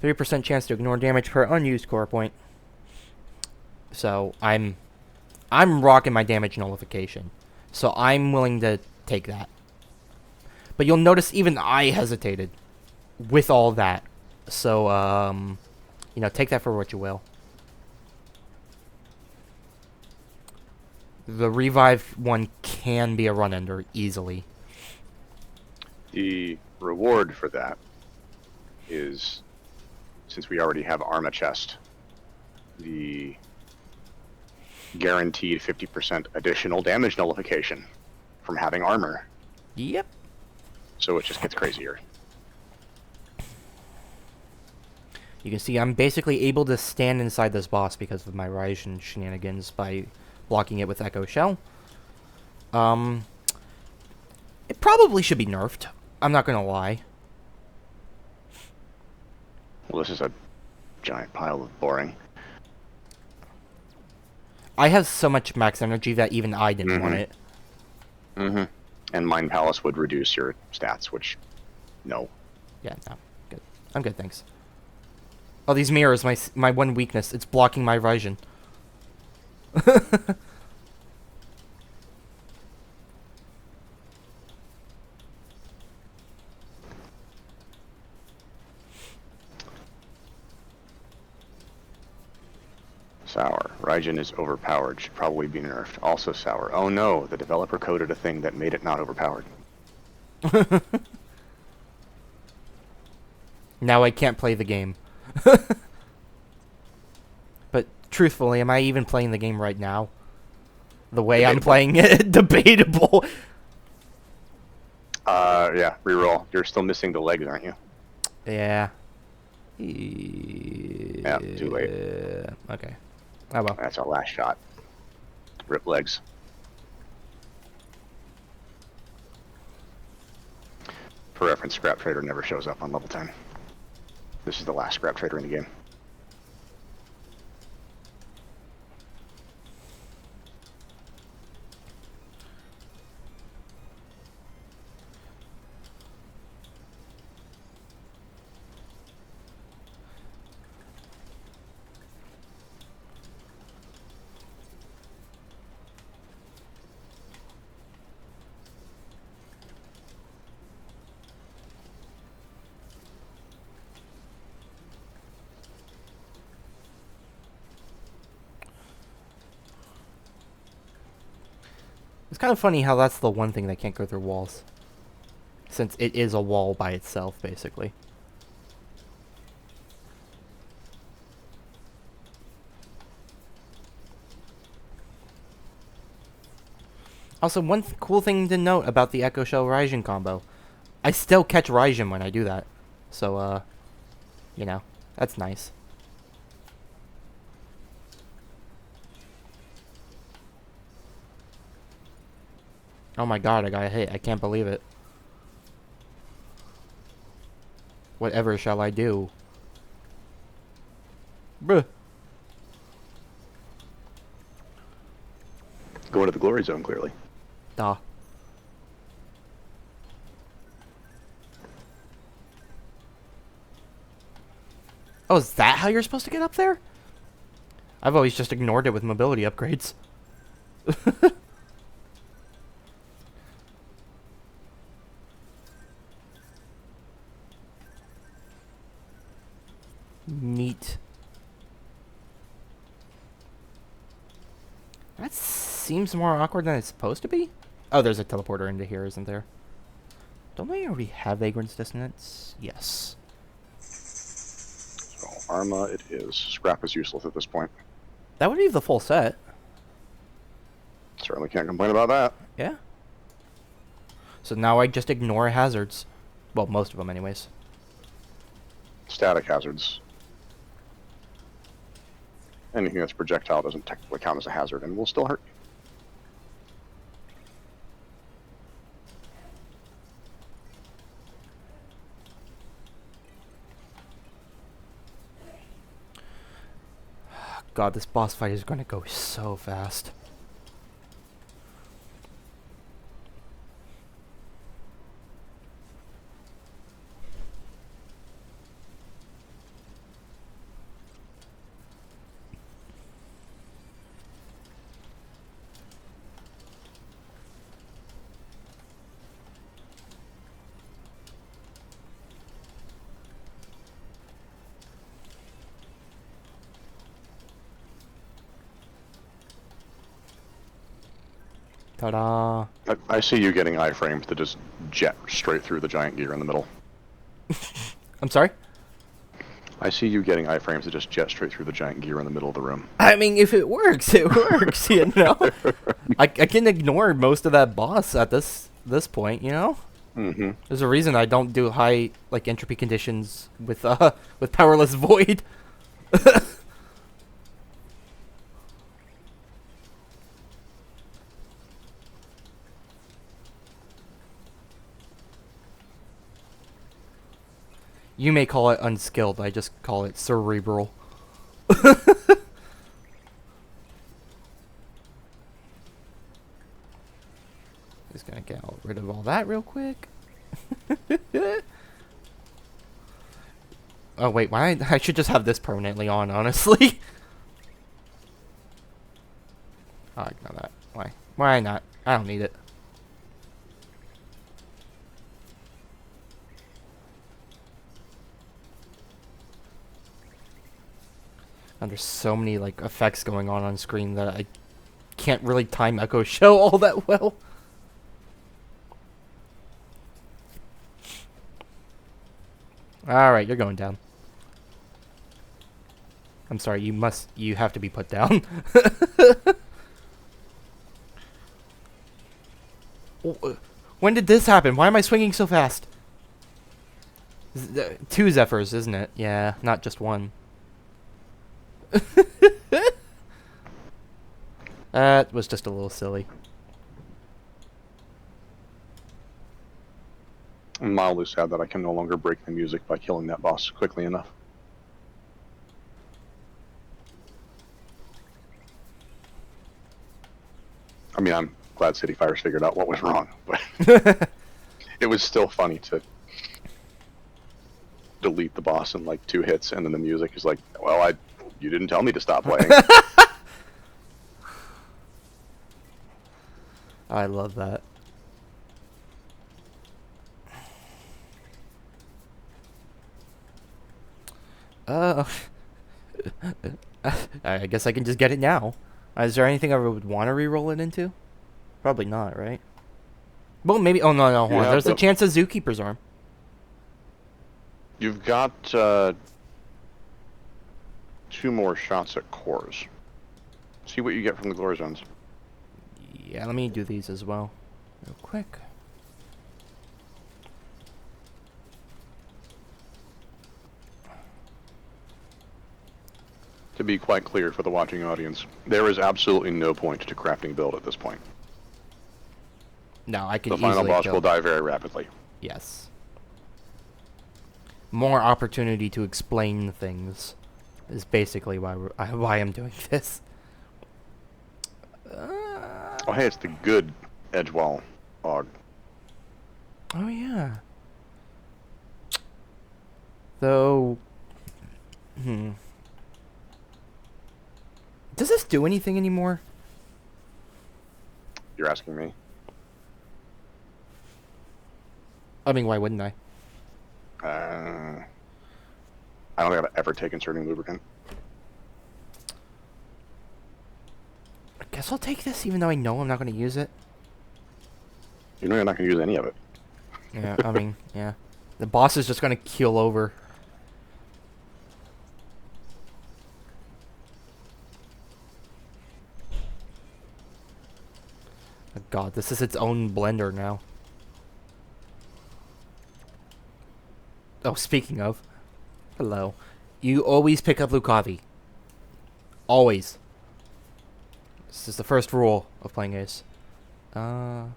30% chance to ignore damage per unused core point. So, I'm rocking my damage nullification. So, I'm willing to take that. But you'll notice even I hesitated with all that. So, you know, take that for what you will. The revive one can be a run ender easily. The reward for that is, since we already have Arma Chest, the guaranteed 50% additional damage nullification from having armor. Yep. So it just gets crazier. You can see I'm basically able to stand inside this boss because of my Raijin shenanigans by blocking it with Echo Shell. It probably should be nerfed. I'm not gonna lie. Well, this is a giant pile of boring. I have so much max energy that even I didn't want it. Mm-hmm. And Mind Palace would reduce your stats, which, no. Yeah, no. Good. I'm good, thanks. Oh, these mirrors, my one weakness. It's blocking my Raijin. Sour. Raijin is overpowered. Should probably be nerfed. Also sour. Oh no, the developer coded a thing that made it not overpowered. Now I can't play the game. But truthfully, am I even playing the game right now? The way I'm playing it? Debatable. Yeah, reroll. You're still missing the legs, aren't you? Yeah. Yeah, too late. Okay. Oh well. That's our last shot. Rip legs. For reference, Scrap Trader never shows up on level 10. This is the last Scrap Trader in the game. It's kind of funny how that's the one thing that can't go through walls. Since it is a wall by itself, basically. Also, one cool thing to note about the Echo Shell Raijin combo. I still catch Raijin when I do that. So, you know, that's nice. Oh my god, I got a hit. I can't believe it. Whatever shall I do? Bruh. Go into the glory zone, clearly. Duh. Oh, is that how you're supposed to get up there? I've always just ignored it with mobility upgrades. Neat. That seems more awkward than it's supposed to be. Oh, there's a teleporter into here, isn't there? Don't they already have Vagrant's Dissonance? Yes. So, Arma it is. Scrap is useless at this point. That would be the full set. Certainly can't complain about that. Yeah. So now I just ignore hazards. Well, most of them anyways. Static hazards. Anything that's projectile doesn't technically count as a hazard and will still hurt you. God, this boss fight is going to go so fast. Ta-da. I see you getting iframes to just jet straight through the giant gear in the middle. I'm sorry? I see you getting iframes to just jet straight through the giant gear in the middle of the room. I mean, if it works, it works, you know? I can ignore most of that boss at this point, you know? Mm-hmm. There's a reason I don't do high, like, entropy conditions with Powerless Void. You may call it unskilled, I just call it cerebral. Just gonna get rid of all that real quick. Oh wait, why? I should just have this permanently on, honestly. Oh, ignore that. Why? Why not? I don't need it. And there's so many like effects going on screen that I can't really time Echo Shell all that well. Alright, you're going down. I'm sorry, you have to be put down. When did this happen? Why am I swinging so fast? 2 Zephyrs, isn't it? Yeah, not just one. That was just a little silly. I'm mildly sad that I can no longer break the music by killing that boss quickly enough. I mean, I'm glad City Fires figured out what was wrong, but it was still funny to delete the boss in like 2 hits, and then the music is like, well, you didn't tell me to stop playing. I love that. I guess I can just get it now. Is there anything I would want to re-roll it into? Probably not, right? Well, maybe. Oh no, hold on. Yeah, There's a but- chance of Zookeeper's arm. You've got 2 more shots at cores. See what you get from the glory zones. Yeah, let me do these as well, real quick. To be quite clear for the watching audience, there is absolutely no point to crafting build at this point. No, I can The easily final boss kill. will die very rapidly. Yes. More opportunity to explain things is basically why I'm doing this. Oh, hey, it's the good Edgewall Og. Oh yeah. Though, does this do anything anymore? You're asking me? I mean, why wouldn't I? I don't think I've ever taken certain lubricant. I guess I'll take this, even though I know I'm not going to use it. You know you're not going to use any of it. Yeah, I mean, yeah. The boss is just going to keel over. Oh God, this is its own blender now. Oh, speaking of. Hello. You always pick up Lucavi. Always. This is the first rule of playing Ace. Oh.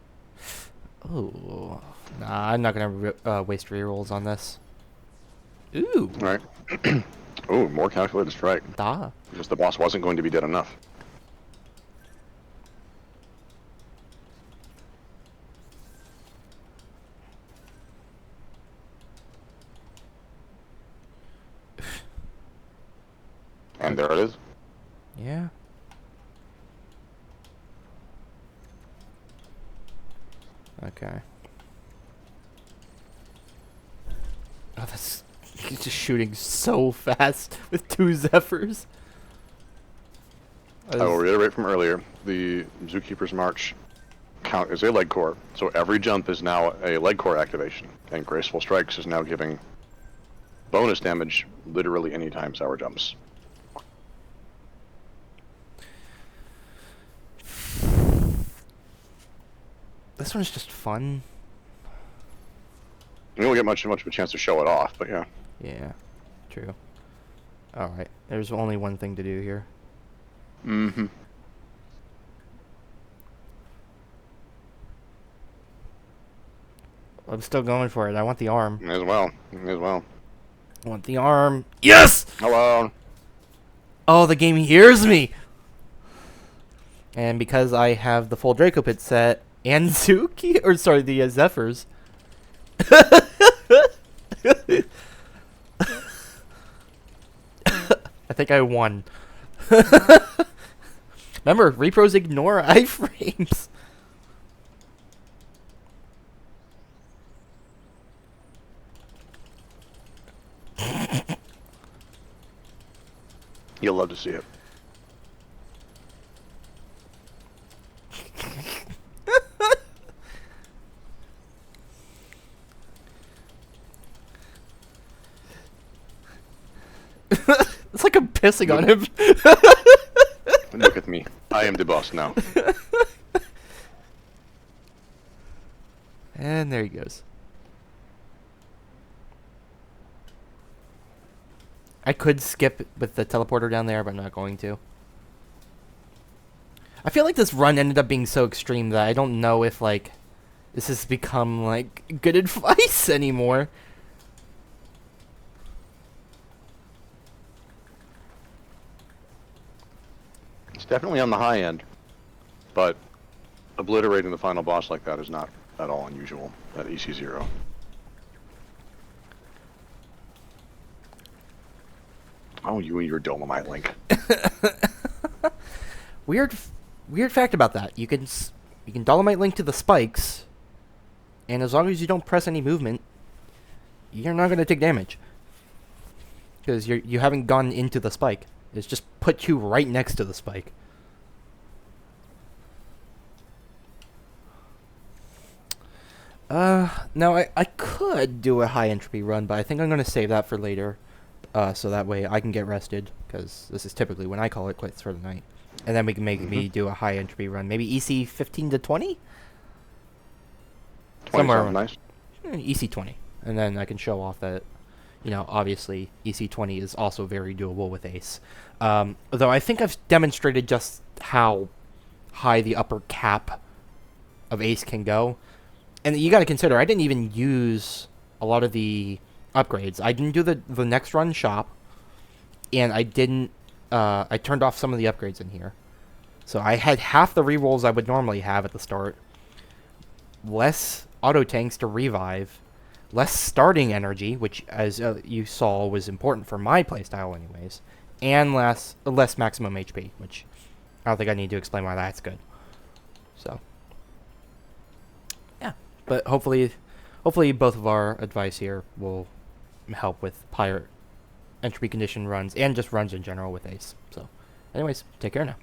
Nah, I'm not gonna waste rerolls on this. Ooh. Alright. Oh, more calculated strike. Da. Because the boss wasn't going to be dead enough. And there it is. Yeah. Okay. Oh, that's... He's just shooting so fast with 2 Zephyrs. I will reiterate from earlier, the Zookeeper's March count is a leg core, so every jump is now a leg core activation, and Graceful Strikes is now giving bonus damage literally any time sour jumps. This one's just fun. You don't get much of a chance to show it off, but yeah. Yeah, true. Alright, there's only one thing to do here. Mm-hmm. I'm still going for it. I want the arm. As well. As well. I want the arm. Yes! Hello. Oh, the game hears me! And because I have the full Draco Pit set and Zuki, or sorry, the Zephyrs. I think I won. Remember, repros ignore iframes. You'll love to see it. It's like I'm pissing on him. Look at me. I am the boss now. And there he goes. I could skip with the teleporter down there, but I'm not going to. I feel like this run ended up being so extreme that I don't know if, like, this has become, like, good advice anymore. It's definitely on the high end, but obliterating the final boss like that is not at all unusual at EC0. Oh, you and your Dolomite Link. Weird fact about that. You can Dolomite Link to the spikes, and as long as you don't press any movement, you're not going to take damage. Because you haven't gone into the spike. It's just put you right next to the spike. Now I could do a high entropy run, but I think I'm gonna save that for later, so that way I can get rested, because this is typically when I call it quits for the night, and then we can make me do a high entropy run, maybe EC 15 to 20, 20 somewhere sounds nice. EC 20, and then I can show off that, obviously EC 20 is also very doable with Ace. Though I think I've demonstrated just how high the upper cap of Ace can go. And you got to consider, I didn't even use a lot of the upgrades. I didn't do the next run shop, and I didn't. I turned off some of the upgrades in here, so I had half the rerolls I would normally have at the start. Less auto tanks to revive, less starting energy, which, as you saw, was important for my playstyle, anyways, and less maximum HP, which I don't think I need to explain why that's good. So. But hopefully both of our advice here will help with higher entropy condition runs and just runs in general with Ace. So, anyways, take care now.